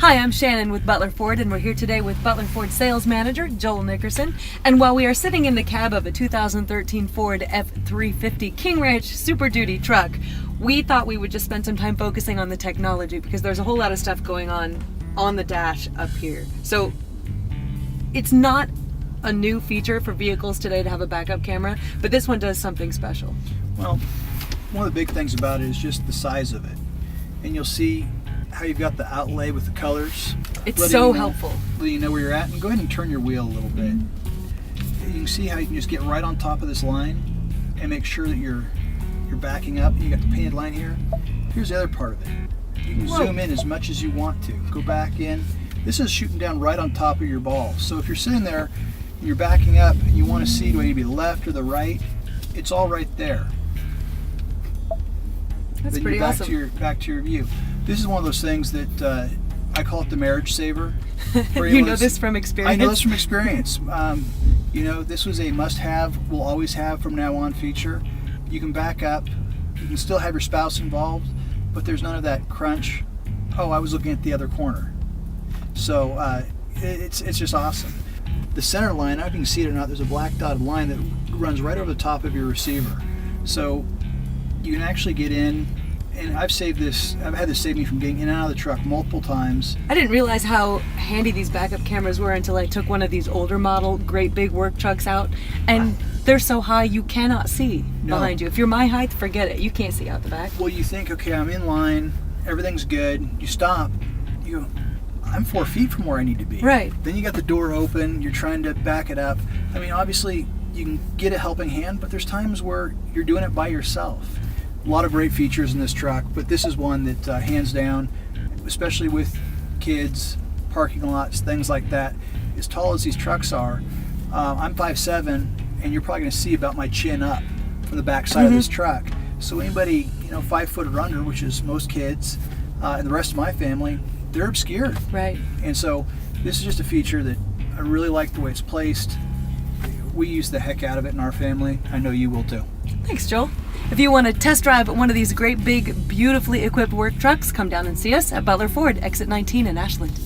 Hi, I'm Shannon with Butler Ford, and we're here today with Butler Ford Sales Manager Joel Nickerson. And while we are sitting in the cab of a 2013 Ford F-350 King Ranch SuperDuty truck, we thought we would just spend some time focusing on the technology because there's a whole lot of stuff going on the dash up here. So it's not a new feature for vehicles today to have a backup camera, but this one does something special. Well, one of the big things about it is just the size of it. And you'll see how you've got the outlay with the colors. It's so helpful. Letting you know where you're at. And go ahead and turn your wheel a little bit. You can see how you can just get right on top of this line and make sure that you're backing up. You got the painted line here. Here's the other part of it. You can zoom in as much as you want to. Go back in. This is shooting down right on top of your ball. So if you're sitting there and you're backing up and you want to see, do I need to be the left or the right? It's all right there. That's then pretty you're awesome. Back to your view. This is one of those things that I call it the marriage saver. You know this from experience? I know this from experience. You know, this was a must-have, will always have from now on feature. You can back up. You can still have your spouse involved, but there's none of that crunch. Oh, I was looking at the other corner. So it's just awesome. The center line, I don't know if you can see it or not, there's a black dotted line that runs right over the top of your receiver. So you can actually get in, and I've had this save me from getting in and out of the truck multiple times. I didn't realize how handy these backup cameras were until I took one of these older model, great big work trucks out, and they're so high you cannot see behind you. If you're my height, forget it. You can't see out the back. Well, you think, okay, I'm in line, everything's good. You stop, you go, I'm 4 feet from where I need to be. Right. Then you got the door open, you're trying to back it up. I mean, obviously, you can get a helping hand, but there's times where you're doing it by yourself. A lot of great features in this truck, but this is one that hands down, especially with kids, parking lots, things like that. As tall as these trucks are, I'm 5'7", and you're probably going to see about my chin up from the back side of this truck. So anybody, 5 foot or under, which is most kids, and the rest of my family, they're obscured. Right. And so this is just a feature that I really like the way it's placed. We use the heck out of it in our family. I know you will too. Thanks, Joel. If you want to test drive one of these great, big, beautifully equipped work trucks, come down and see us at Butler Ford, exit 19 in Ashland.